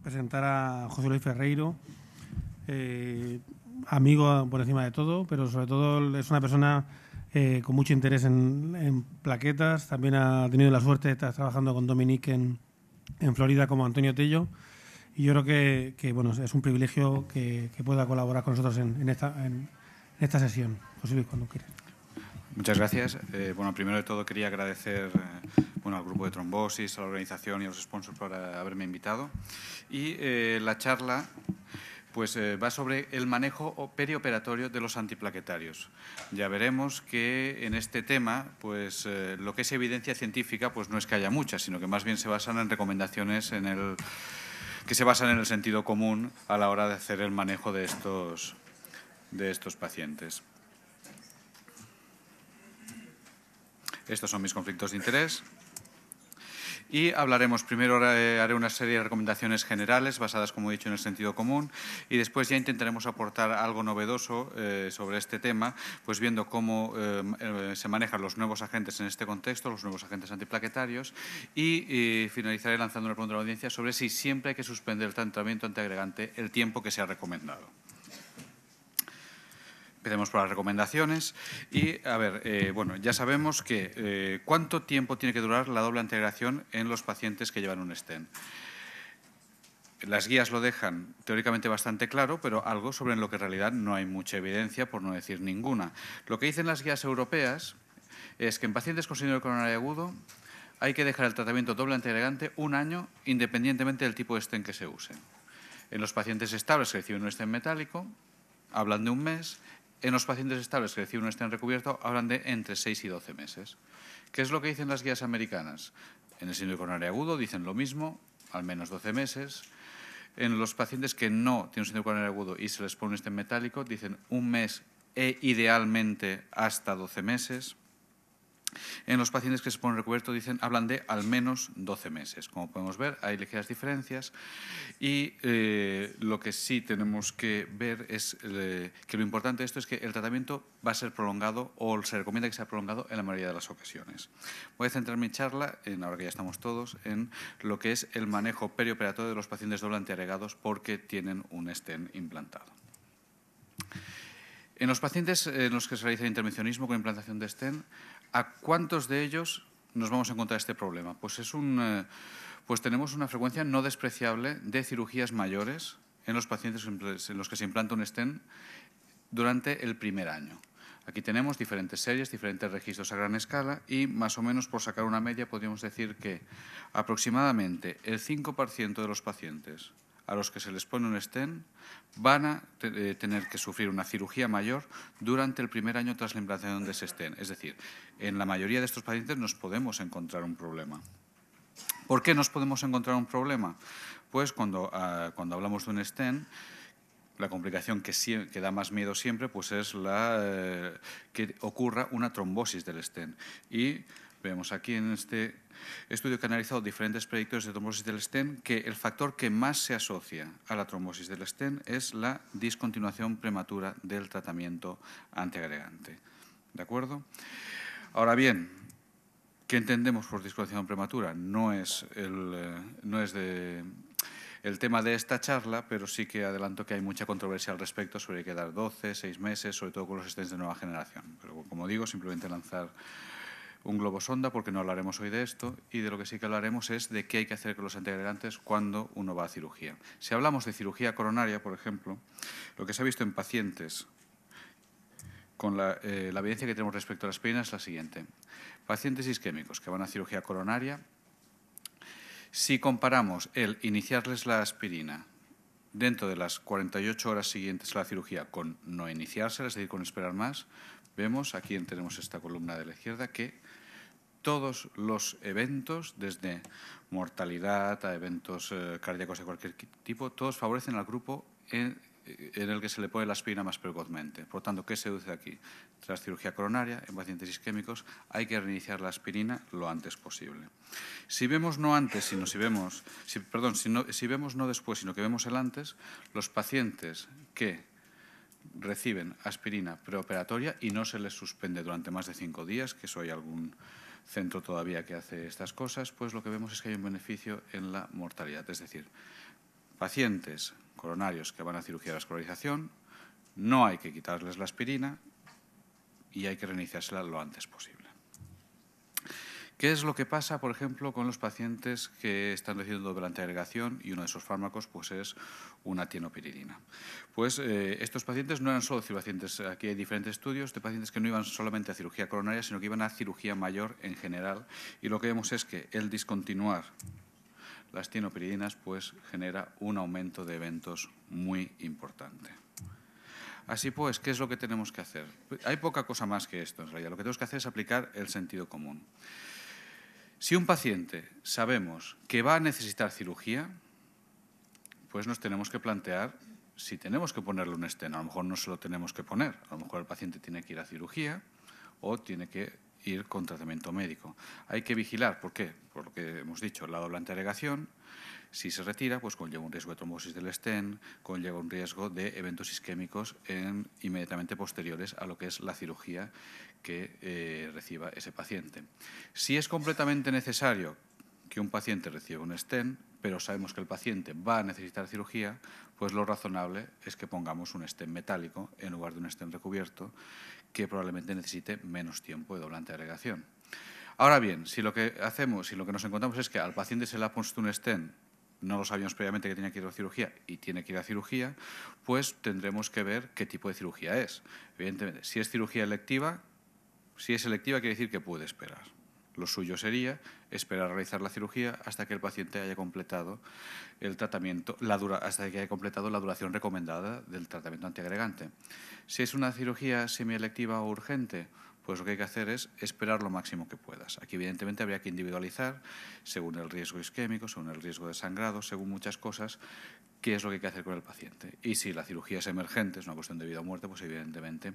presentar a José Luis Ferreiro, amigo por encima de todo, pero sobre todo es una persona con mucho interés en plaquetas. También ha tenido la suerte de estar trabajando con Dominique en Florida como Antonio Tello. Y yo creo que bueno, es un privilegio que pueda colaborar con nosotros en esta sesión. José Luis, cuando quieras. Muchas gracias. Bueno, primero de todo quería agradecer al grupo de Trombosis, a la organización y a los sponsors por haberme invitado. Y la charla pues va sobre el manejo perioperatorio de los antiplaquetarios. Ya veremos que en este tema pues lo que es evidencia científica pues no es que haya mucha, sino que más bien se basan en recomendaciones que se basan en el sentido común a la hora de hacer el manejo de estos pacientes. Estos son mis conflictos de interés. Y hablaremos, primero haré una serie de recomendaciones generales basadas, como he dicho, en el sentido común, y después ya intentaremos aportar algo novedoso sobre este tema, pues viendo cómo se manejan los nuevos agentes en este contexto, los nuevos agentes antiplaquetarios, y finalizaré lanzando una pregunta a la audiencia sobre si siempre hay que suspender el tratamiento antiagregante el tiempo que se ha recomendado. Empecemos por las recomendaciones y, a ver, bueno, ya sabemos que ¿cuánto tiempo tiene que durar la doble antiagregación en los pacientes que llevan un stent? Las guías lo dejan teóricamente bastante claro, pero algo sobre lo que en realidad no hay mucha evidencia, por no decir ninguna. Lo que dicen las guías europeas es que en pacientes con síndrome coronario agudo hay que dejar el tratamiento doble antiagregante un año independientemente del tipo de stent que se use. En los pacientes estables que reciben un stent metálico hablan de un mes. En los pacientes estables que reciben un stent recubierto hablan de entre 6 y 12 meses. ¿Qué es lo que dicen las guías americanas? En el síndrome coronario agudo dicen lo mismo, al menos 12 meses. En los pacientes que no tienen un síndrome coronario agudo y se les pone un stent metálico dicen un mes e idealmente hasta 12 meses. En los pacientes que se ponen recubierto hablan de al menos 12 meses. Como podemos ver, hay ligeras diferencias y lo que sí tenemos que ver es que lo importante de esto es que el tratamiento va a ser prolongado o se recomienda que sea prolongado en la mayoría de las ocasiones. Voy a centrar mi charla, ahora que ya estamos todos, en lo que es el manejo perioperatorio de los pacientes doble antiagregados porque tienen un stent implantado. En los pacientes en los que se realiza intervencionismo con implantación de stent, ¿a cuántos de ellos nos vamos a encontrar este problema? Pues tenemos una frecuencia no despreciable de cirugías mayores en los pacientes en los que se implanta un stent durante el primer año. Aquí tenemos diferentes series, diferentes registros a gran escala y más o menos por sacar una media podríamos decir que aproximadamente el 5% de los pacientes a los que se les pone un stent van a tener que sufrir una cirugía mayor durante el primer año tras la implantación de ese stent. Es decir, en la mayoría de estos pacientes nos podemos encontrar un problema. ¿Por qué nos podemos encontrar un problema? Pues cuando hablamos de un stent, la complicación que da más miedo siempre pues es que ocurra una trombosis del stent. Y vemos aquí en este estudio que ha analizado diferentes predictores de trombosis del stent que el factor que más se asocia a la trombosis del stent es la discontinuación prematura del tratamiento antiagregante. ¿De acuerdo? Ahora bien, ¿qué entendemos por discontinuación prematura? No es el tema de esta charla, pero sí que adelanto que hay mucha controversia al respecto sobre que dar 12, 6 meses, sobre todo con los stents de nueva generación. Pero como digo, simplemente lanzar un globo sonda porque no hablaremos hoy de esto y de lo que sí que hablaremos es de qué hay que hacer con los antiagregantes cuando uno va a cirugía. Si hablamos de cirugía coronaria, por ejemplo, lo que se ha visto en pacientes con la evidencia que tenemos respecto a la aspirina es la siguiente. Pacientes isquémicos que van a cirugía coronaria, si comparamos el iniciarles la aspirina dentro de las 48 horas siguientes a la cirugía con no iniciársela, es decir, con esperar más, vemos, aquí tenemos esta columna de la izquierda, que todos los eventos, desde mortalidad a eventos cardíacos de cualquier tipo, todos favorecen al grupo en el que se le pone la aspirina más precozmente. Por lo tanto, ¿qué se deduce aquí? Tras cirugía coronaria, en pacientes isquémicos, hay que reiniciar la aspirina lo antes posible. Si vemos no antes, si vemos no después, sino que vemos el antes, los pacientes que reciben aspirina preoperatoria y no se les suspende durante más de 5 días, que eso hay algún centro todavía que hace estas cosas, pues lo que vemos es que hay un beneficio en la mortalidad. Es decir, pacientes coronarios que van a cirugía de vascularización, no hay que quitarles la aspirina y hay que reiniciársela lo antes posible. ¿Qué es lo que pasa, por ejemplo, con los pacientes que están recibiendo doble antiagregación y uno de esos fármacos pues, es una tienopiridina? Pues estos pacientes no eran solo pacientes, aquí hay diferentes estudios de pacientes que no iban solamente a cirugía coronaria, sino que iban a cirugía mayor en general. Y lo que vemos es que el discontinuar las tienopiridinas pues, genera un aumento de eventos muy importante. Así pues, ¿qué es lo que tenemos que hacer? Hay poca cosa más que esto, en realidad. Lo que tenemos que hacer es aplicar el sentido común. Si un paciente sabemos que va a necesitar cirugía, pues nos tenemos que plantear si tenemos que ponerle un stent. A lo mejor no se lo tenemos que poner. A lo mejor el paciente tiene que ir a cirugía o tiene que ir con tratamiento médico. Hay que vigilar. ¿Por qué? Por lo que hemos dicho, la doble antiagregación, si se retira, pues conlleva un riesgo de trombosis del stent, conlleva un riesgo de eventos isquémicos inmediatamente posteriores a lo que es la cirugía que reciba ese paciente. Si es completamente necesario que un paciente reciba un stent, pero sabemos que el paciente va a necesitar cirugía, pues lo razonable es que pongamos un stent metálico en lugar de un stent recubierto que probablemente necesite menos tiempo de doble antiagregación. Ahora bien, si lo que hacemos, si lo que nos encontramos es que al paciente se le ha puesto un stent, no lo sabíamos previamente que tenía que ir a cirugía y tiene que ir a cirugía, pues tendremos que ver qué tipo de cirugía es. Evidentemente, si es cirugía electiva, si es selectiva quiere decir que puede esperar. Lo suyo sería esperar a realizar la cirugía hasta que el paciente haya completado el tratamiento, hasta que haya completado la duración recomendada del tratamiento antiagregante. Si es una cirugía semielectiva o urgente, pues lo que hay que hacer es esperar lo máximo que puedas. Aquí, evidentemente, habría que individualizar según el riesgo isquémico, según el riesgo de sangrado, según muchas cosas, qué es lo que hay que hacer con el paciente. Y si la cirugía es emergente, es una cuestión de vida o muerte, pues evidentemente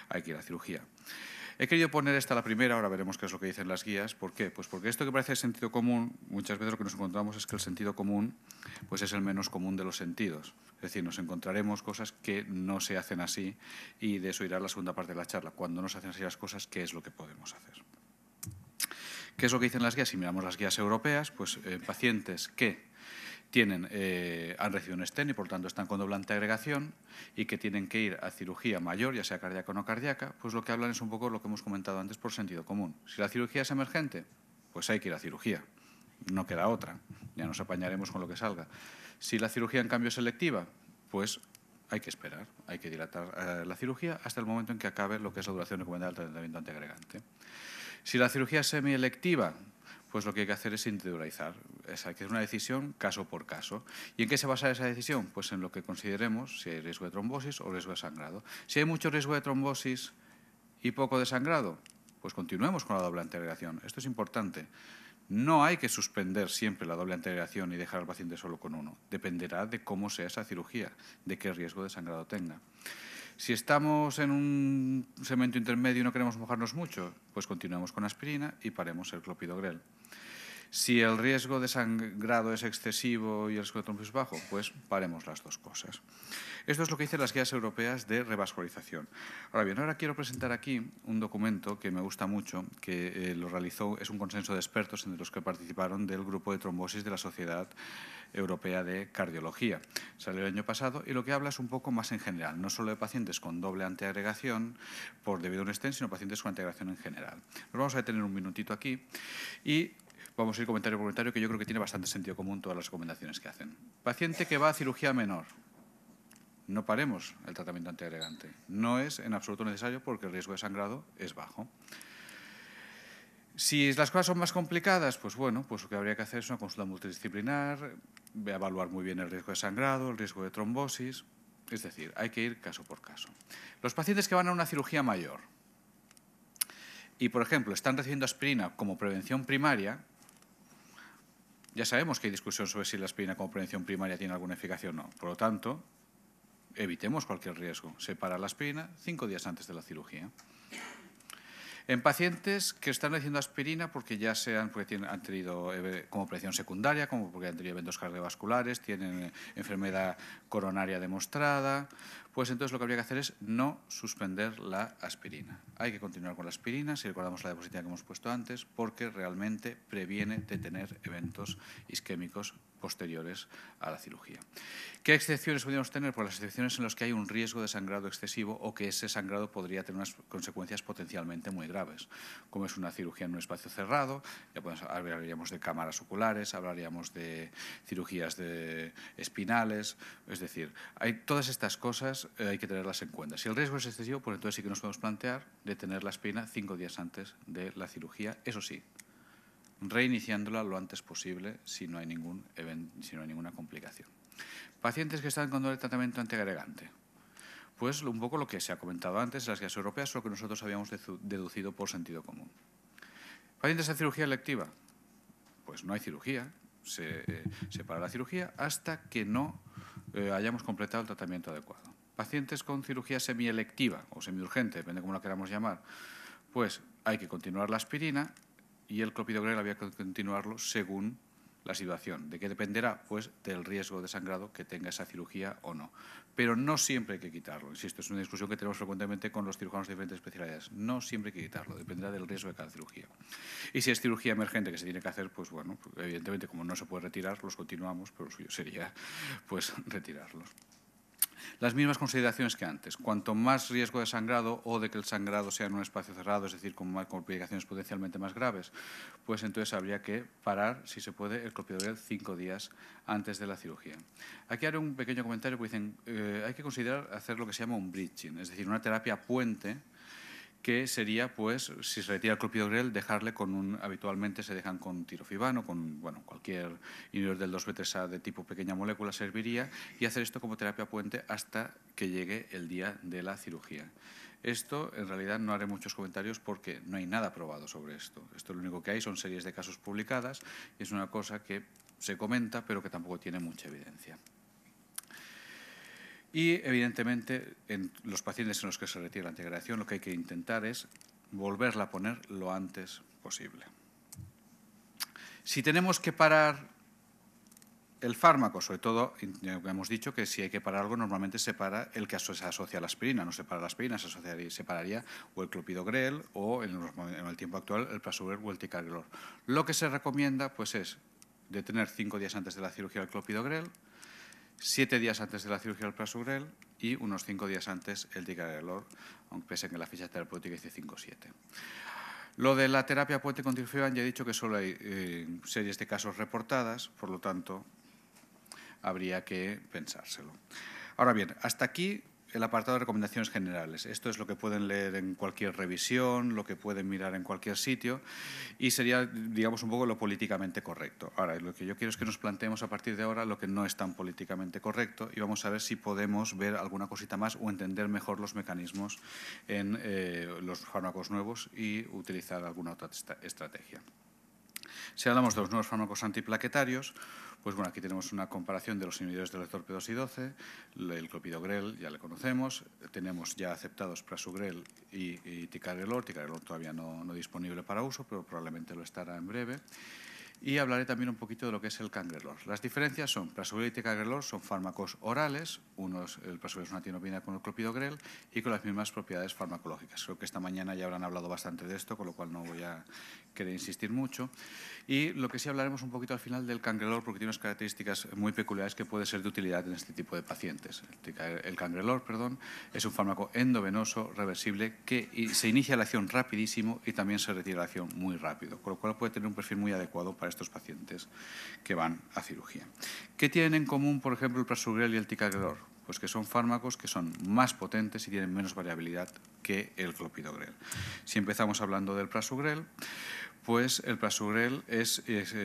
hay que ir a cirugía. He querido poner esta la primera, ahora veremos qué es lo que dicen las guías. ¿Por qué? Pues porque esto que parece sentido común, muchas veces lo que nos encontramos es que el sentido común pues es el menos común de los sentidos. Es decir, nos encontraremos cosas que no se hacen así y de eso irá la segunda parte de la charla. Cuando no se hacen así las cosas, ¿qué es lo que podemos hacer? ¿Qué es lo que dicen las guías? Si miramos las guías europeas, pues pacientes que han recibido un stent y por tanto están con doble antiagregación y que tienen que ir a cirugía mayor, ya sea cardíaca o no cardíaca, pues lo que hablan es un poco lo que hemos comentado antes por sentido común. Si la cirugía es emergente, pues hay que ir a cirugía, no queda otra, ya nos apañaremos con lo que salga. Si la cirugía en cambio es selectiva, pues hay que esperar, hay que dilatar la cirugía hasta el momento en que acabe lo que es la duración recomendada del tratamiento antiagregante. Si la cirugía es semielectiva, pues lo que hay que hacer es individualizar. Hay que hacer una decisión caso por caso. ¿Y en qué se basa esa decisión? Pues en lo que consideremos si hay riesgo de trombosis o riesgo de sangrado. Si hay mucho riesgo de trombosis y poco de sangrado, pues continuemos con la doble antiagregación. Esto es importante. No hay que suspender siempre la doble antiagregación y dejar al paciente solo con uno. Dependerá de cómo sea esa cirugía, de qué riesgo de sangrado tenga. Si estamos en un segmento intermedio y no queremos mojarnos mucho, pues continuemos con aspirina y paremos el clopidogrel. Si el riesgo de sangrado es excesivo y el riesgo de trombosis bajo, pues paremos las dos cosas. Esto es lo que dicen las guías europeas de revascularización. Ahora bien, ahora quiero presentar aquí un documento que me gusta mucho, que lo realizó, es un consenso de expertos entre los que participaron del grupo de trombosis de la Sociedad Europea de Cardiología. Salió el año pasado y lo que habla es un poco más en general, no solo de pacientes con doble antiagregación debido a un stent, sino pacientes con antiagregación en general. Nos vamos a detener un minutito aquí y vamos a ir comentario por comentario, que yo creo que tiene bastante sentido común todas las recomendaciones que hacen. Paciente que va a cirugía menor. No paremos el tratamiento antiagregante. No es en absoluto necesario porque el riesgo de sangrado es bajo. Si las cosas son más complicadas, pues bueno, pues lo que habría que hacer es una consulta multidisciplinar, evaluar muy bien el riesgo de sangrado, el riesgo de trombosis. Es decir, hay que ir caso por caso. Los pacientes que van a una cirugía mayor y, por ejemplo, están recibiendo aspirina como prevención primaria, ya sabemos que hay discusión sobre si la aspirina como prevención primaria tiene alguna eficacia o no. Por lo tanto, evitemos cualquier riesgo. Separa la aspirina 5 días antes de la cirugía. En pacientes que están recibiendo aspirina porque ya sean porque han tenido como prevención secundaria, como porque han tenido eventos cardiovasculares, tienen enfermedad coronaria demostrada, pues entonces lo que habría que hacer es no suspender la aspirina. Hay que continuar con la aspirina, si recordamos la diapositiva que hemos puesto antes, porque realmente previene de tener eventos isquémicos posteriores a la cirugía. ¿Qué excepciones podríamos tener? Pues las excepciones en las que hay un riesgo de sangrado excesivo o que ese sangrado podría tener unas consecuencias potencialmente muy graves, como es una cirugía en un espacio cerrado, hablaríamos de cámaras oculares, hablaríamos de cirugías espinales, es decir, todas estas cosas hay que tenerlas en cuenta. Si el riesgo es excesivo, pues entonces sí que nos podemos plantear detener la aspirina 5 días antes de la cirugía, eso sí, reiniciándola lo antes posible si no hay ninguna complicación. Pacientes que están con el tratamiento antiagregante. Pues un poco lo que se ha comentado antes, las guías europeas, lo que nosotros habíamos deducido por sentido común. Pacientes de cirugía electiva. Pues no hay cirugía, se para la cirugía hasta que no hayamos completado el tratamiento adecuado. Pacientes con cirugía semielectiva o semiurgente, depende de cómo la queramos llamar, pues hay que continuar la aspirina y el clopidogrel había que continuarlo según la situación. ¿De qué dependerá? Pues del riesgo de sangrado que tenga esa cirugía o no. Pero no siempre hay que quitarlo. Insisto, es una discusión que tenemos frecuentemente con los cirujanos de diferentes especialidades. No siempre hay que quitarlo, dependerá del riesgo de cada cirugía. Y si es cirugía emergente que se tiene que hacer, pues bueno, evidentemente como no se puede retirar, los continuamos, pero lo suyo sería pues retirarlos. Las mismas consideraciones que antes. Cuanto más riesgo de sangrado o de que el sangrado sea en un espacio cerrado, es decir, con complicaciones potencialmente más graves, pues entonces habría que parar, si se puede, el clopidogrel 5 días antes de la cirugía. Aquí haré un pequeño comentario porque dicen hay que considerar hacer lo que se llama un bridging, es decir, una terapia puente que sería, pues, si se retira el clopidogrel, dejarle con habitualmente se dejan con tirofibano, con cualquier inhibidor del 2B3A de tipo pequeña molécula serviría, y hacer esto como terapia puente hasta que llegue el día de la cirugía. Esto, en realidad, no haré muchos comentarios porque no hay nada probado sobre esto. Esto lo único que hay son series de casos publicadas y es una cosa que se comenta pero que tampoco tiene mucha evidencia. Y, evidentemente, en los pacientes en los que se retira la antiagregación, lo que hay que intentar es volverla a poner lo antes posible. Si tenemos que parar el fármaco, sobre todo, ya hemos dicho que si hay que parar algo, normalmente se para el que se asocia a la aspirina, no se para la aspirina, se pararía o el clopidogrel o, en el tiempo actual, el prasugrel o el ticagrelor. Lo que se recomienda pues, es detener 5 días antes de la cirugía el clopidogrel, 7 días antes de la cirugía el prasugrel y unos 5 días antes el ticagrelor, aunque pese que la ficha terapéutica dice 5-7. Lo de la terapia puente con tirofibán ya he dicho que solo hay series de casos reportadas, por lo tanto habría que pensárselo. Ahora bien, hasta aquí el apartado de recomendaciones generales. Esto es lo que pueden leer en cualquier revisión, lo que pueden mirar en cualquier sitio y sería, digamos, un poco lo políticamente correcto. Ahora, lo que yo quiero es que nos planteemos a partir de ahora lo que no es tan políticamente correcto y vamos a ver si podemos ver alguna cosita más o entender mejor los mecanismos en los fármacos nuevos y utilizar alguna otra estrategia. Si hablamos de los nuevos fármacos antiplaquetarios, pues bueno, aquí tenemos una comparación de los inhibidores del receptor P2Y12, el clopidogrel ya le conocemos, tenemos ya aceptados prasugrel y ticagrelor todavía no disponible para uso, pero probablemente lo estará en breve. Y hablaré también un poquito de lo que es el cangrelor. Las diferencias son, prasugrel y ticagrelor son fármacos orales, el prasugrel es una tienopina con el clopidogrel y con las mismas propiedades farmacológicas. Creo que esta mañana ya habrán hablado bastante de esto, con lo cual no voy a querer insistir mucho. Y lo que sí hablaremos un poquito al final del cangrelor, porque tiene unas características muy peculiares que puede ser de utilidad en este tipo de pacientes. El cangrelor, es un fármaco endovenoso reversible que se inicia la acción rapidísimo y también se retira la acción muy rápido, con lo cual puede tener un perfil muy adecuado para estos pacientes que van a cirugía. ¿Qué tienen en común, por ejemplo, el prasugrel y el ticagrelor? Pues que son fármacos que son más potentes y tienen menos variabilidad que el clopidogrel. Si empezamos hablando del prasugrel, pues el prasugrel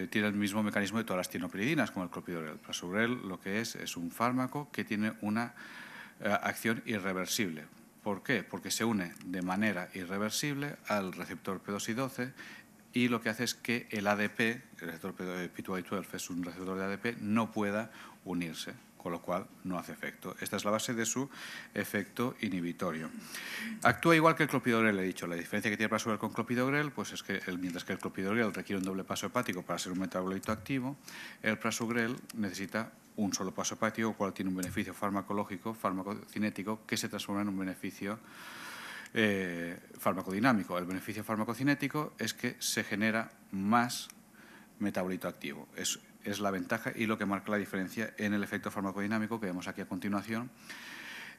tiene el mismo mecanismo de todas las tienopiridinas como el clopidogrel. El prasugrel lo que es un fármaco que tiene una acción irreversible. ¿Por qué? Porque se une de manera irreversible al receptor P2Y12 y lo que hace es que el ADP, el receptor P2Y12 es un receptor de ADP, no pueda unirse, con lo cual no hace efecto. Esta es la base de su efecto inhibitorio. Actúa igual que el clopidogrel, he dicho. La diferencia que tiene el prasugrel con clopidogrel pues es que mientras que el clopidogrel requiere un doble paso hepático para ser un metabolito activo, el prasugrel necesita un solo paso hepático, cual tiene un beneficio farmacológico, farmacocinético, que se transforma en un beneficio farmacodinámico. El beneficio farmacocinético es que se genera más metabolito activo. es la ventaja y lo que marca la diferencia en el efecto farmacodinámico que vemos aquí a continuación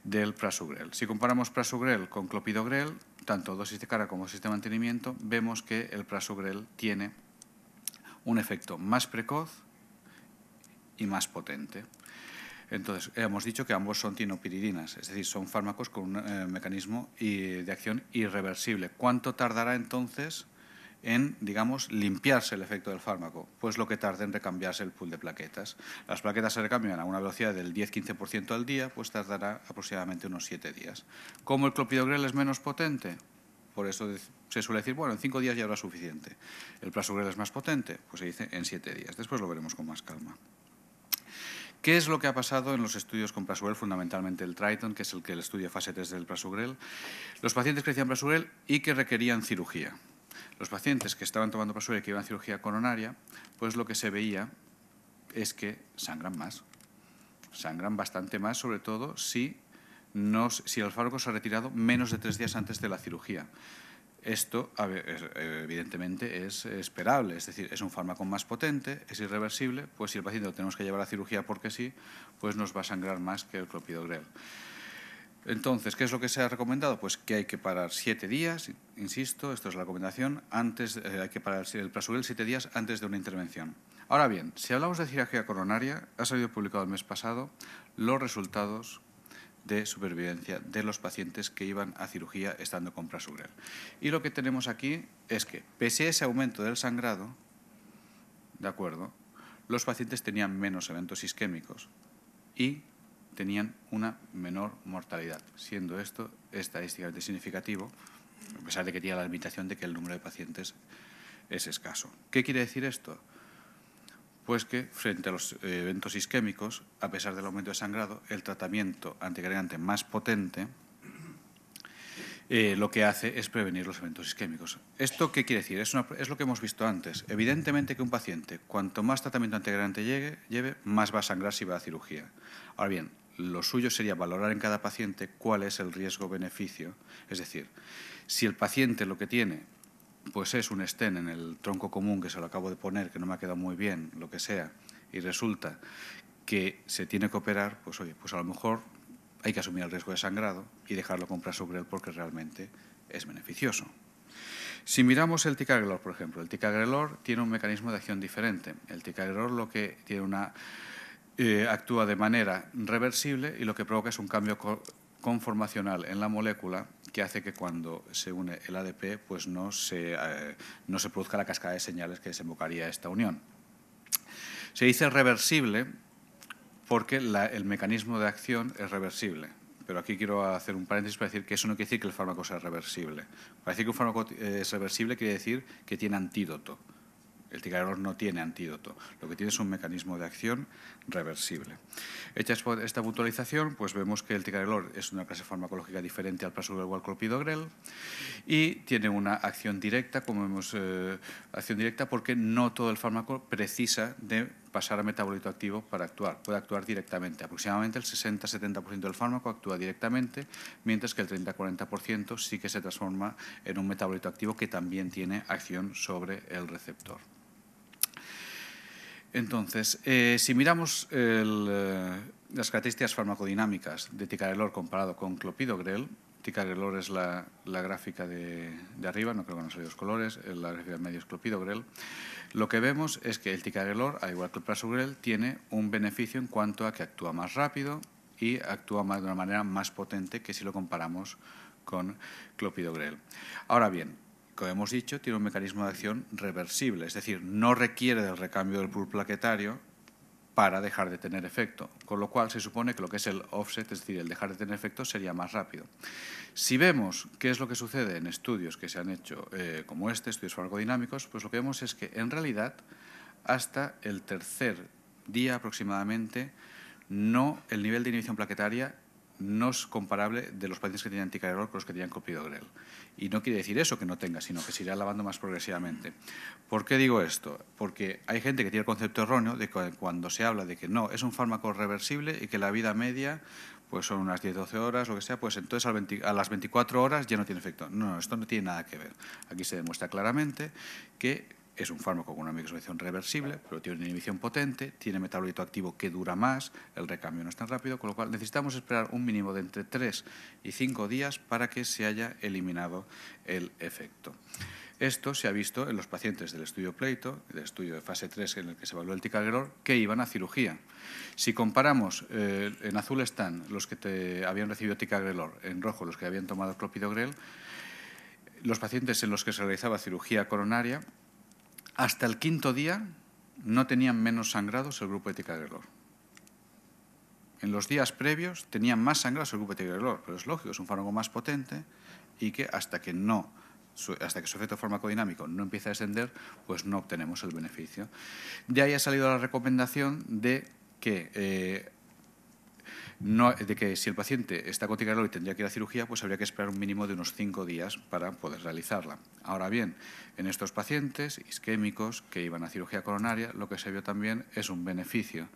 del prasugrel. Si comparamos prasugrel con clopidogrel, tanto dosis de carga como dosis de mantenimiento, vemos que el prasugrel tiene un efecto más precoz y más potente. Entonces, hemos dicho que ambos son tinopiridinas, es decir, son fármacos con un mecanismo de acción irreversible. ¿Cuánto tardará entonces en, digamos, limpiarse el efecto del fármaco? Pues lo que tarde en recambiarse el pool de plaquetas. Las plaquetas se recambian a una velocidad del 10-15% al día, pues tardará aproximadamente unos 7 días. ¿Cómo el clopidogrel es menos potente? Por eso se suele decir, bueno, en 5 días ya habrá suficiente. ¿El prasugrel es más potente? Pues se dice en 7 días. Después lo veremos con más calma. ¿Qué es lo que ha pasado en los estudios con prasugrel? Fundamentalmente el Triton, que es el estudio fase 3 del prasugrel. Los pacientes que hacían prasugrel y que requerían cirugía. Los pacientes que estaban tomando prasugrel y que iban a cirugía coronaria, pues lo que se veía es que sangran más. Sangran bastante más, sobre todo si el fármaco se ha retirado menos de 3 días antes de la cirugía. Esto, evidentemente, es esperable, es decir, es un fármaco más potente, es irreversible, pues si el paciente lo tenemos que llevar a cirugía porque sí, pues nos va a sangrar más que el clopidogrel. Entonces, ¿qué es lo que se ha recomendado? Pues que hay que parar 7 días, insisto, esto es la recomendación, hay que parar el prasugrel 7 días antes de una intervención. Ahora bien, si hablamos de cirugía coronaria, ha salido publicado el mes pasado los resultados de supervivencia de los pacientes que iban a cirugía estando con prasugrel. Y lo que tenemos aquí es que, pese a ese aumento del sangrado, ¿de acuerdo?, los pacientes tenían menos eventos isquémicos y tenían una menor mortalidad, siendo esto estadísticamente significativo, a pesar de que tiene la limitación de que el número de pacientes es escaso. ¿Qué quiere decir esto? Pues que frente a los eventos isquémicos, a pesar del aumento de sangrado, el tratamiento anticoagulante más potente lo que hace es prevenir los eventos isquémicos. ¿Esto qué quiere decir? Es lo que hemos visto antes. Evidentemente que un paciente, cuanto más tratamiento anticoagulante lleve, más va a sangrar si va a cirugía. Ahora bien, lo suyo sería valorar en cada paciente cuál es el riesgo-beneficio. Es decir, si el paciente lo que tiene pues es un stent en el tronco común que se lo acabo de poner, que no me ha quedado muy bien, lo que sea, y resulta que se tiene que operar, pues oye, pues a lo mejor hay que asumir el riesgo de sangrado y dejarlo con prasugrel porque realmente es beneficioso. Si miramos el ticagrelor, por ejemplo, el ticagrelor tiene un mecanismo de acción diferente. El ticagrelor lo que tiene actúa de manera reversible y lo que provoca es un cambio conformacional en la molécula que hace que cuando se une el ADP pues no se produzca la cascada de señales que desembocaría esta unión. Se dice reversible porque el mecanismo de acción es reversible. Pero aquí quiero hacer un paréntesis para decir que eso no quiere decir que el fármaco sea reversible. Para decir que un fármaco es reversible quiere decir que tiene antídoto. El ticagrelor no tiene antídoto, lo que tiene es un mecanismo de acción reversible. Hecha esta puntualización, pues vemos que el ticagrelor es una clase farmacológica diferente al prasugrel o al clopidogrel y tiene una acción directa, acción directa porque no todo el fármaco precisa de pasar a metabolito activo para actuar, puede actuar directamente. Aproximadamente el 60-70% del fármaco actúa directamente, mientras que el 30-40% sí que se transforma en un metabolito activo que también tiene acción sobre el receptor. Entonces, si miramos las características farmacodinámicas de ticagrelor comparado con clopidogrel, ticagrelor es la gráfica de arriba, no creo que nos salgan los colores, la gráfica de medio es clopidogrel. Lo que vemos es que el ticagrelor, al igual que el prasugrel, tiene un beneficio en cuanto a que actúa más rápido y actúa de una manera más potente que si lo comparamos con clopidogrel. Ahora bien, como hemos dicho, tiene un mecanismo de acción reversible, es decir, no requiere del recambio del pool plaquetario para dejar de tener efecto, con lo cual se supone que lo que es el offset, es decir, el dejar de tener efecto, sería más rápido. Si vemos qué es lo que sucede en estudios que se han hecho como estudios farmacodinámicos, pues lo que vemos es que en realidad hasta el tercer día aproximadamente el nivel de inhibición plaquetaria no es comparable de los pacientes que tenían ticagrelor con los que tenían clopidogrel. Y no quiere decir eso que no tenga, sino que se irá elevando más progresivamente. ¿Por qué digo esto? Porque hay gente que tiene el concepto erróneo de que cuando se habla de que no, es un fármaco reversible y que la vida media pues son unas 10-12 horas, lo que sea, pues entonces a las 24 horas ya no tiene efecto. No, esto no tiene nada que ver. Aquí se demuestra claramente que es un fármaco con una microinhibición reversible, pero tiene una inhibición potente, tiene metabolito activo que dura más, el recambio no es tan rápido, con lo cual necesitamos esperar un mínimo de entre 3 y 5 días para que se haya eliminado el efecto. Esto se ha visto en los pacientes del estudio Pleito, del estudio de fase 3 en el que se evaluó el ticagrelor, que iban a cirugía. Si comparamos, en azul están los que habían recibido ticagrelor, en rojo los que habían tomado clopidogrel, los pacientes en los que se realizaba cirugía coronaria, hasta el 5.º día no tenían menos sangrados el grupo de ticagrelor. En los días previos tenían más sangrados el grupo de ticagrelor, pero es lógico, es un fármaco más potente y que hasta que su efecto farmacodinámico no empieza a descender, pues no obtenemos el beneficio. De ahí ha salido la recomendación de que si el paciente está con ticagrelor y tendría que ir a cirugía, pues habría que esperar un mínimo de unos 5 días para poder realizarla. Ahora bien, en estos pacientes isquémicos que iban a cirugía coronaria, lo que se vio también es un beneficio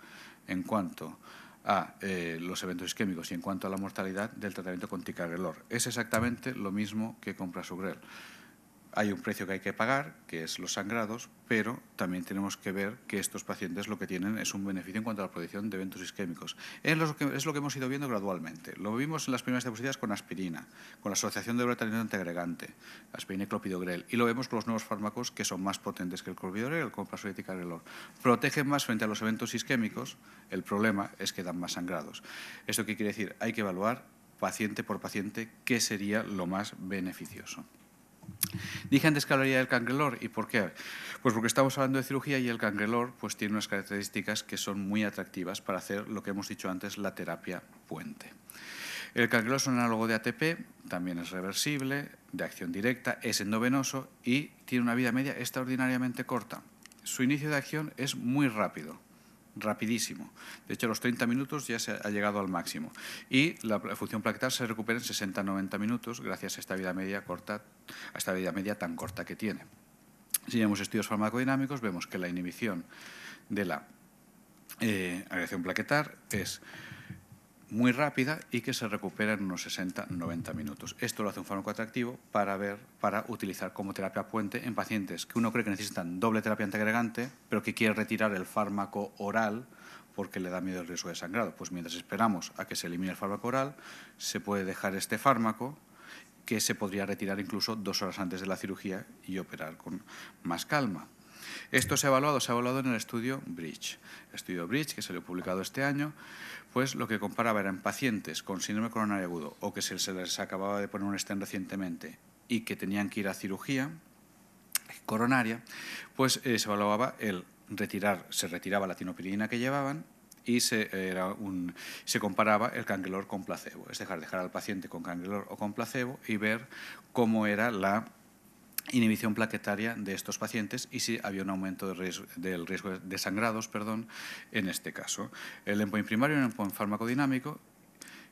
en cuanto a los eventos isquémicos y en cuanto a la mortalidad del tratamiento con ticagrelor. Es exactamente lo mismo que con prasugrel. Hay un precio que hay que pagar, que es los sangrados, pero también tenemos que ver que estos pacientes lo que tienen es un beneficio en cuanto a la producción de eventos isquémicos. Es lo que hemos ido viendo gradualmente. Lo vimos en las primeras diapositivas con aspirina, con la asociación de beta-adenina antiagregante, aspirina y clopidogrel, y lo vemos con los nuevos fármacos que son más potentes que el clopidogrel, el prasugrel y ticagrelor. Protegen más frente a los eventos isquémicos, el problema es que dan más sangrados. ¿Esto qué quiere decir? Hay que evaluar paciente por paciente qué sería lo más beneficioso. Dije antes que hablaría del cangrelor. ¿Y por qué? Pues porque estamos hablando de cirugía y el cangrelor pues, tiene unas características que son muy atractivas para hacer lo que hemos dicho antes, la terapia puente. El cangrelor es un análogo de ATP, también es reversible, de acción directa, es endovenoso y tiene una vida media extraordinariamente corta. Su inicio de acción es muy rápido. Rapidísimo. De hecho, a los 30 minutos ya se ha llegado al máximo. Y la función plaquetal se recupera en 60-90 minutos gracias a esta vida media corta, a esta vida media tan corta que tiene. Si vemos estudios farmacodinámicos, vemos que la inhibición de la agregación plaquetar es muy rápida y que se recupera en unos 60-90 minutos. Esto lo hace un fármaco atractivo para utilizar como terapia puente en pacientes que uno cree que necesitan doble terapia antiagregante, pero que quiere retirar el fármaco oral porque le da miedo el riesgo de sangrado. Pues mientras esperamos a que se elimine el fármaco oral, se puede dejar este fármaco que se podría retirar incluso 2 horas antes de la cirugía y operar con más calma. Esto se ha evaluado en el estudio Bridge. El estudio Bridge, que salió publicado este año, pues lo que comparaba eran pacientes con síndrome coronario agudo o que se les acababa de poner un stent recientemente y que tenían que ir a cirugía coronaria, pues se evaluaba se retiraba la tinopiridina que llevaban y se comparaba el cangrelor con placebo. Es dejar al paciente con cangrelor o con placebo y ver cómo era la inhibición plaquetaria de estos pacientes y si había un aumento del riesgo de sangrados, en este caso. El endpoint primario era un endpoint farmacodinámico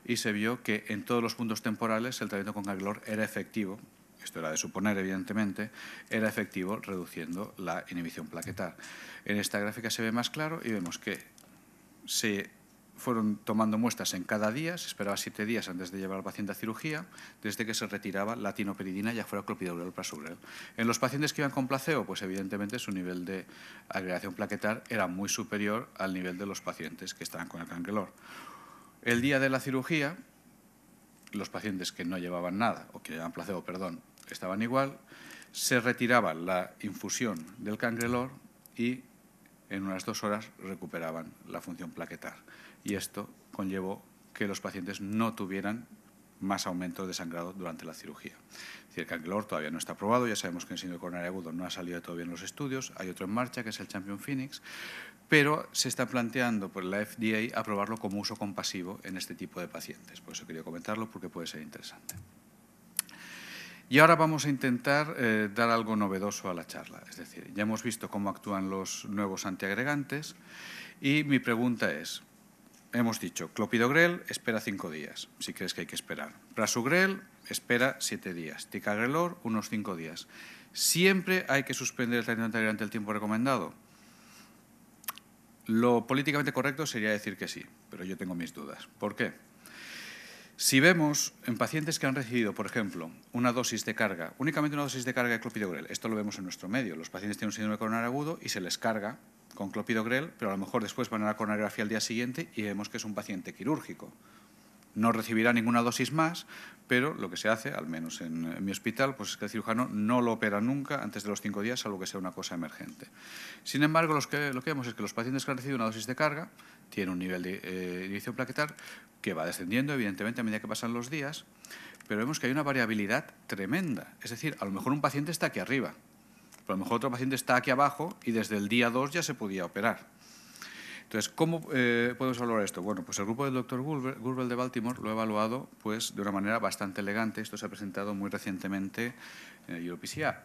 y se vio que en todos los puntos temporales el tratamiento con cangrelor era efectivo, esto era de suponer evidentemente, era efectivo reduciendo la inhibición plaquetar. En esta gráfica se ve más claro y vemos que se fueron tomando muestras en cada día, se esperaba 7 días antes de llevar al paciente a cirugía, desde que se retiraba la tinoperidina, ya fuera clopidogrel o prasugrel. En los pacientes que iban con placebo, pues evidentemente su nivel de agregación plaquetar era muy superior al nivel de los pacientes que estaban con el cangrelor. El día de la cirugía, los pacientes que no llevaban nada, o que llevaban placebo, estaban igual, se retiraba la infusión del cangrelor y en unas 2 horas recuperaban la función plaquetar. Y esto conllevó que los pacientes no tuvieran más aumento de sangrado durante la cirugía. Es decir, el cangrelor todavía no está aprobado, ya sabemos que en síndrome coronario agudo no ha salido todavía en los estudios, hay otro en marcha que es el Champion Phoenix, pero se está planteando por la FDA aprobarlo como uso compasivo en este tipo de pacientes. Por eso quería comentarlo porque puede ser interesante. Y ahora vamos a intentar dar algo novedoso a la charla. Es decir, ya hemos visto cómo actúan los nuevos antiagregantes y mi pregunta es, hemos dicho, clopidogrel espera 5 días, si crees que hay que esperar. Prasugrel espera 7 días. Ticagrelor, unos 5 días. ¿Siempre hay que suspender el tratamiento antiagregante el tiempo recomendado? Lo políticamente correcto sería decir que sí, pero yo tengo mis dudas. ¿Por qué? Si vemos en pacientes que han recibido, por ejemplo, una dosis de carga, únicamente una dosis de carga de clopidogrel, esto lo vemos en nuestro medio, los pacientes tienen un síndrome coronario agudo y se les carga con clopidogrel, pero a lo mejor después van a la coronariografía al día siguiente y vemos que es un paciente quirúrgico. No recibirá ninguna dosis más, pero lo que se hace, al menos en mi hospital, pues es que el cirujano no lo opera nunca antes de los 5 días, salvo que sea una cosa emergente. Sin embargo, lo que vemos es que los pacientes que han recibido una dosis de carga tienen un nivel de inhibición plaquetar que va descendiendo, evidentemente, a medida que pasan los días, pero vemos que hay una variabilidad tremenda. Es decir, a lo mejor un paciente está aquí arriba, pero a lo mejor otro paciente está aquí abajo y desde el día 2 ya se podía operar. Entonces, ¿cómo podemos evaluar esto? Bueno, pues el grupo del Dr. Gurbel de Baltimore lo ha evaluado pues, de una manera bastante elegante. Esto se ha presentado muy recientemente en el EuroPCR.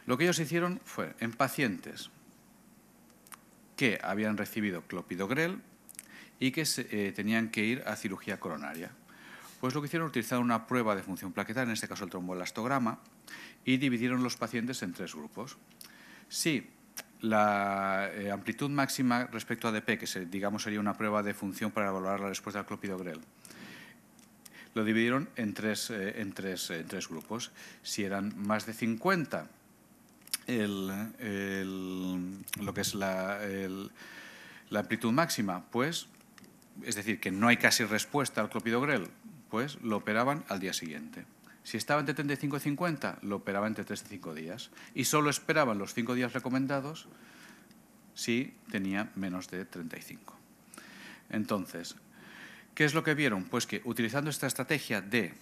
Lo que ellos hicieron fue, en pacientes que habían recibido clopidogrel y que tenían que ir a cirugía coronaria, pues lo que hicieron, utilizaron una prueba de función plaquetaria, en este caso el tromboelastograma, y dividieron los pacientes en 3 grupos. Si la amplitud máxima respecto a ADP, que digamos sería una prueba de función para evaluar la respuesta al clopidogrel, lo dividieron en tres grupos. Si eran más de 50, lo que es la amplitud máxima, pues, es decir, que no hay casi respuesta al clopidogrel, pues lo operaban al día siguiente. Si estaba entre 35 y 50, lo operaba entre 3 y 5 días. Y solo esperaban los 5 días recomendados si tenía menos de 35. Entonces, ¿qué es lo que vieron? Pues que utilizando esta estrategia de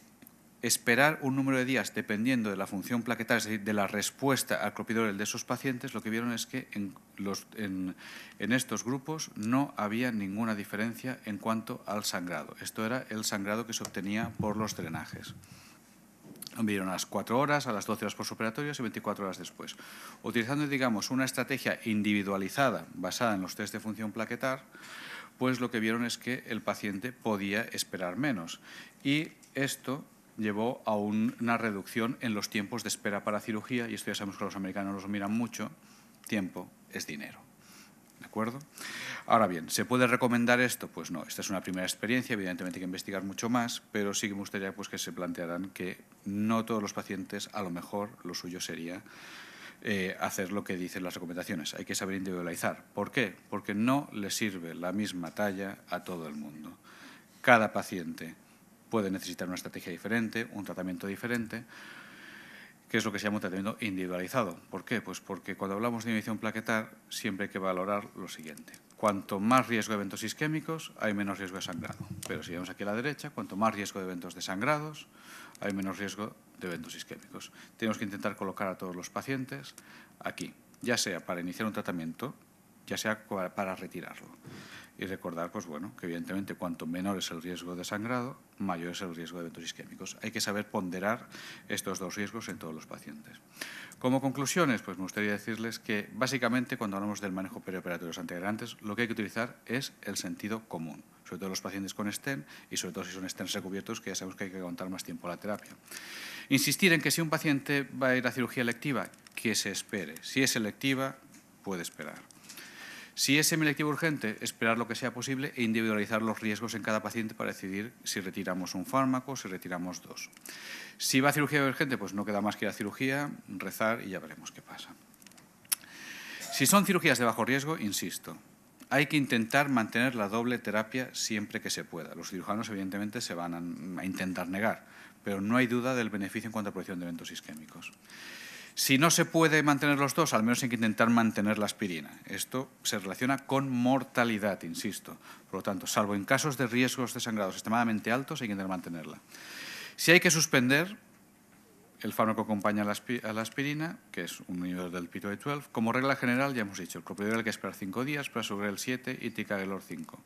esperar un número de días dependiendo de la función plaquetaria, es decir, de la respuesta al clopidogrel de esos pacientes, lo que vieron es que en estos grupos no había ninguna diferencia en cuanto al sangrado. Esto era el sangrado que se obtenía por los drenajes. Vieron a las 4 horas, a las 12 horas postoperatorias y 24 horas después. Utilizando, digamos, una estrategia individualizada basada en los test de función plaquetar, pues lo que vieron es que el paciente podía esperar menos. Y esto llevó a una reducción en los tiempos de espera para cirugía, y esto ya sabemos que los americanos los miran mucho. Tiempo es dinero. ¿De acuerdo? Ahora bien, ¿se puede recomendar esto? Pues no, esta es una primera experiencia, evidentemente hay que investigar mucho más, pero sí que me gustaría pues, que se plantearan que no todos los pacientes, a lo mejor lo suyo sería hacer lo que dicen las recomendaciones. Hay que saber individualizar. ¿Por qué? Porque no le sirve la misma talla a todo el mundo. Cada paciente puede necesitar una estrategia diferente, un tratamiento diferente, que es lo que se llama un tratamiento individualizado. ¿Por qué? Pues porque cuando hablamos de inhibición plaquetar siempre hay que valorar lo siguiente. Cuanto más riesgo de eventos isquémicos, hay menos riesgo de sangrado. Pero si vemos aquí a la derecha, cuanto más riesgo de eventos desangrados, hay menos riesgo de eventos isquémicos. Tenemos que intentar colocar a todos los pacientes aquí, ya sea para iniciar un tratamiento, ya sea para retirarlo. Y recordar, pues bueno, que evidentemente cuanto menor es el riesgo de sangrado, mayor es el riesgo de eventos isquémicos. Hay que saber ponderar estos dos riesgos en todos los pacientes. Como conclusiones, pues me gustaría decirles que básicamente cuando hablamos del manejo perioperatorio de los antiagregantes, lo que hay que utilizar es el sentido común, sobre todo los pacientes con stent y sobre todo si son stents recubiertos, que ya sabemos que hay que aguantar más tiempo la terapia. Insistir en que si un paciente va a ir a cirugía electiva, que se espere. Si es selectiva, puede esperar. Si es semilectivo urgente, esperar lo que sea posible e individualizar los riesgos en cada paciente para decidir si retiramos un fármaco o si retiramos 2. Si va a cirugía urgente, pues no queda más que ir a cirugía, rezar y ya veremos qué pasa. Si son cirugías de bajo riesgo, insisto, hay que intentar mantener la doble terapia siempre que se pueda. Los cirujanos, evidentemente, se van a intentar negar, pero no hay duda del beneficio en cuanto a prevención de eventos isquémicos. Si no se puede mantener los dos, al menos hay que intentar mantener la aspirina. Esto se relaciona con mortalidad, insisto. Por lo tanto, salvo en casos de riesgos de sangrados extremadamente altos, hay que intentar mantenerla. Si hay que suspender, el fármaco acompaña a la aspirina, que es un inhibidor del P2A12. Como regla general, ya hemos dicho, el clopidogrel hay que esperar 5 días, prasugrel 7 y ticagrelor 5.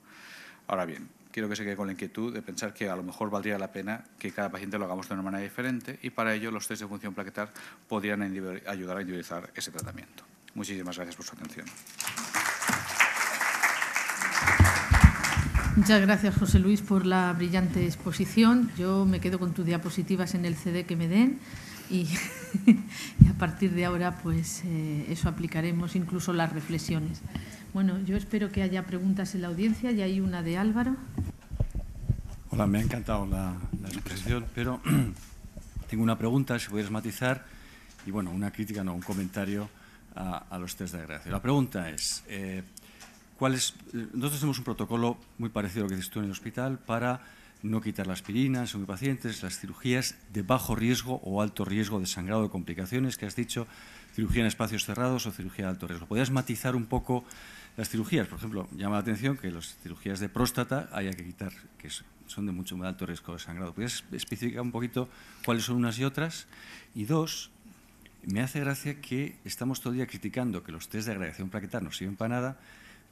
Ahora bien, quiero que se quede con la inquietud de pensar que a lo mejor valdría la pena que cada paciente lo hagamos de una manera diferente y para ello los test de función plaquetar podrían ayudar a individualizar ese tratamiento. Muchísimas gracias por su atención. Muchas gracias, José Luis, por la brillante exposición. Yo me quedo con tus diapositivas en el CD que me den y a partir de ahora pues eso aplicaremos, incluso las reflexiones. Bueno, yo espero que haya preguntas en la audiencia y hay una de Álvaro. Hola, me ha encantado la exposición, pero tengo una pregunta, si pudieras matizar, y bueno, una crítica, no, un comentario a los test de agregación. La pregunta es, nosotros tenemos un protocolo muy parecido a lo que dices tú en el hospital para no quitar la aspirina en según pacientes, las cirugías de bajo riesgo o alto riesgo de sangrado, de complicaciones, que has dicho, cirugía en espacios cerrados o cirugía de alto riesgo. ¿Podrías matizar un poco las cirugías? Por ejemplo, llama la atención que las cirugías de próstata haya que quitar, que son de mucho más alto riesgo de sangrado. ¿Podrías especificar un poquito cuáles son unas y otras? Y dos, me hace gracia que estamos todo el día criticando que los test de agregación plaquetar no sirven para nada,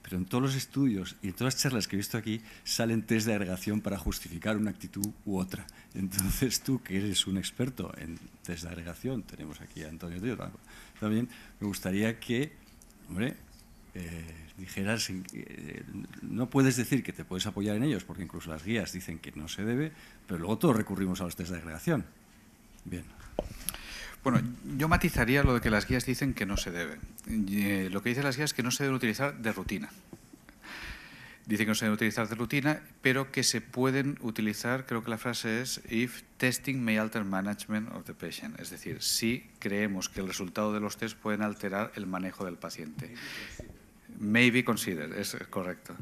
pero en todos los estudios y en todas las charlas que he visto aquí salen test de agregación para justificar una actitud u otra. Entonces, tú, que eres un experto en test de agregación, tenemos aquí a Antonio Tello también, me gustaría que, hombre, dijeras, no puedes decir que te puedes apoyar en ellos, porque incluso las guías dicen que no se debe, pero luego todos recurrimos a los test de agregación. Bien. Bueno, yo matizaría lo de que las guías dicen que no se deben. Lo que dicen las guías es que no se deben utilizar de rutina. Dicen que no se deben utilizar de rutina, pero que se pueden utilizar, creo que la frase es, if testing may alter management of the patient. Es decir, si creemos que el resultado de los test pueden alterar el manejo del paciente. Maybe consider, es correcto.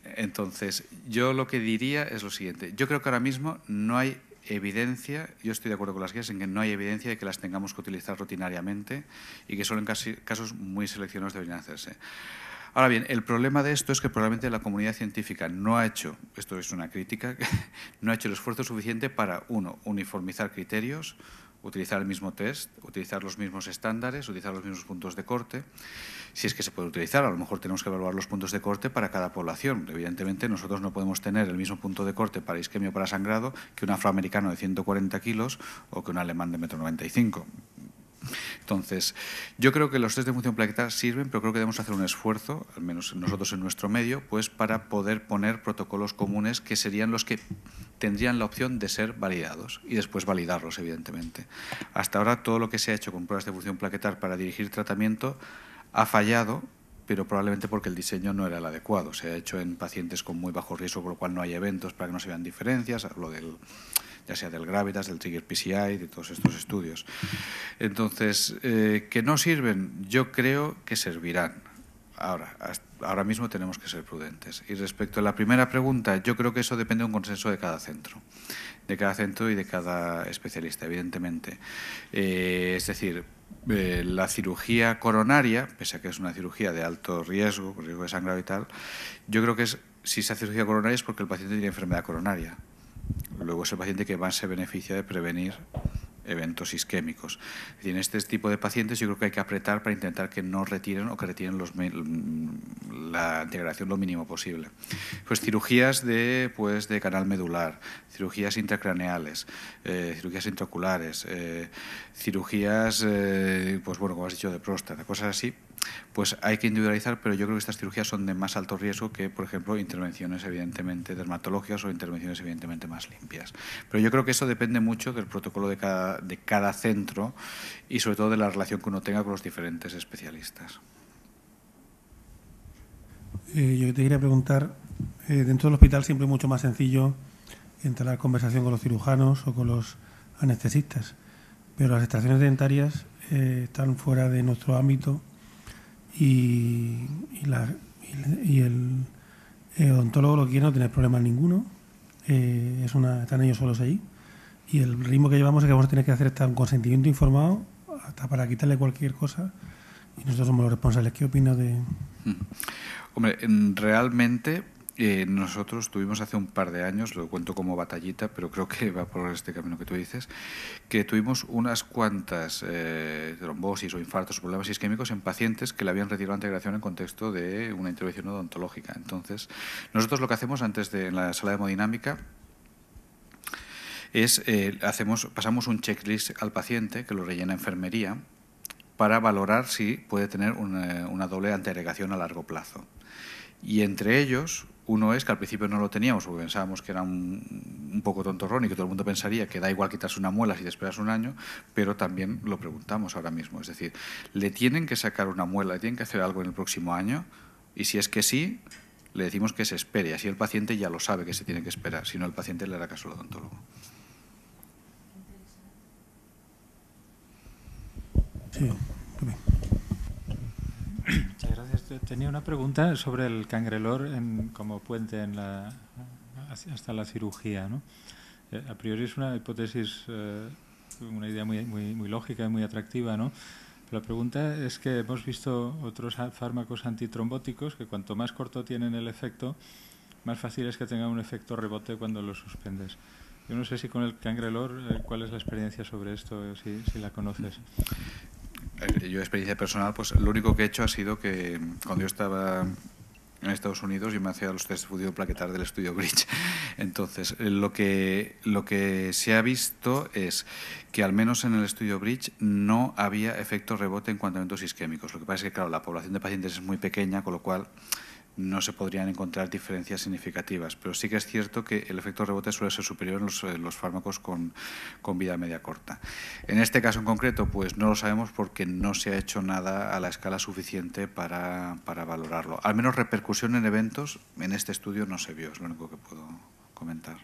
Entonces, yo lo que diría es lo siguiente. Yo creo que ahora mismo no hay evidencia, yo estoy de acuerdo con las guías en que no hay evidencia de que las tengamos que utilizar rutinariamente y que solo en casos muy seleccionados deberían hacerse. Ahora bien, el problema de esto es que probablemente la comunidad científica no ha hecho, esto es una crítica, no ha hecho el esfuerzo suficiente para, uno, uniformizar criterios, utilizar el mismo test, utilizar los mismos estándares, utilizar los mismos puntos de corte. Si es que se puede utilizar, a lo mejor tenemos que evaluar los puntos de corte para cada población. Evidentemente, nosotros no podemos tener el mismo punto de corte para isquemia o para sangrado que un afroamericano de 140 kilos o que un alemán de 1,95 m. Entonces, yo creo que los test de función plaquetar sirven, pero creo que debemos hacer un esfuerzo, al menos nosotros en nuestro medio, pues para poder poner protocolos comunes que serían los que tendrían la opción de ser validados y después validarlos, evidentemente. Hasta ahora, todo lo que se ha hecho con pruebas de función plaquetar para dirigir tratamiento ha fallado, pero probablemente porque el diseño no era el adecuado. Se ha hecho en pacientes con muy bajo riesgo, por lo cual no hay eventos para que no se vean diferencias. Hablo ya sea del Gravitas, del Trigger PCI, de todos estos estudios. Entonces, ¿que no sirven? Yo creo que servirán. Ahora mismo tenemos que ser prudentes. Y respecto a la primera pregunta, yo creo que eso depende de un consenso de cada centro y de cada especialista, evidentemente. Es decir, la cirugía coronaria, pese a que es una cirugía de alto riesgo, con riesgo de sangrado y tal, yo creo que si se hace cirugía coronaria es porque el paciente tiene enfermedad coronaria. Luego es el paciente que más se beneficia de prevenir eventos isquémicos. Y en este tipo de pacientes yo creo que hay que apretar para intentar que no retiren o que retiren la integración lo mínimo posible. Pues cirugías de canal medular, cirugías intracraneales, cirugías intraoculares, cirugías, pues bueno, como has dicho, de próstata, cosas así, pues hay que individualizar, pero yo creo que estas cirugías son de más alto riesgo que, por ejemplo, intervenciones evidentemente dermatológicas o intervenciones evidentemente más limpias. Pero yo creo que eso depende mucho del protocolo de cada centro y sobre todo de la relación que uno tenga con los diferentes especialistas. Yo te quería preguntar, dentro del hospital siempre es mucho más sencillo entrar en conversación con los cirujanos o con los anestesistas, pero las extracciones dentarias están fuera de nuestro ámbito y el odontólogo lo que quiere no tener problemas ninguno, están ellos solos ahí y el ritmo que llevamos es que vamos a tener que hacer un consentimiento informado hasta para quitarle cualquier cosa y nosotros somos los responsables. ¿Qué opinas de...? Hombre, realmente nosotros tuvimos hace un par de años, lo cuento como batallita, pero creo que va por este camino que tú dices, que tuvimos unas cuantas trombosis o infartos o problemas isquémicos en pacientes que le habían retirado la integración en contexto de una intervención odontológica. Entonces, nosotros lo que hacemos en la sala de hemodinámica es pasamos un checklist al paciente que lo rellena enfermería para valorar si puede tener una doble antiagregación a largo plazo. Y entre ellos, uno es que al principio no lo teníamos porque pensábamos que era un poco tontorrón y que todo el mundo pensaría que da igual quitarse una muela si te esperas un año, pero también lo preguntamos ahora mismo. Es decir, ¿le tienen que sacar una muela, le tienen que hacer algo en el próximo año? Y si es que sí, le decimos que se espere. Así el paciente ya lo sabe que se tiene que esperar, si no el paciente le hará caso al odontólogo. Sí. Muchas gracias. Tenía una pregunta sobre el cangrelor como puente hasta la cirugía, ¿no? A priori es una hipótesis, una idea muy lógica y muy atractiva, ¿no? Pero la pregunta es que hemos visto otros fármacos antitrombóticos que cuanto más corto tienen el efecto, más fácil es que tengan un efecto rebote cuando lo suspendes. Yo no sé si con el cangrelor, ¿cuál es la experiencia sobre esto, si la conoces? Yo, experiencia personal, pues lo único que he hecho ha sido que cuando yo estaba en Estados Unidos yo me hacía los test de fundido plaquetar del estudio Bridge. Entonces, lo que se ha visto es que al menos en el estudio Bridge no había efecto rebote en cuanto a eventos isquémicos. Lo que pasa es que, claro, la población de pacientes es muy pequeña, con lo cual no se podrían encontrar diferencias significativas, pero sí que es cierto que el efecto rebote suele ser superior en los fármacos con vida media corta. En este caso en concreto, pues no lo sabemos porque no se ha hecho nada a la escala suficiente para valorarlo. Al menos repercusión en eventos en este estudio no se vio, es lo único que puedo comentar.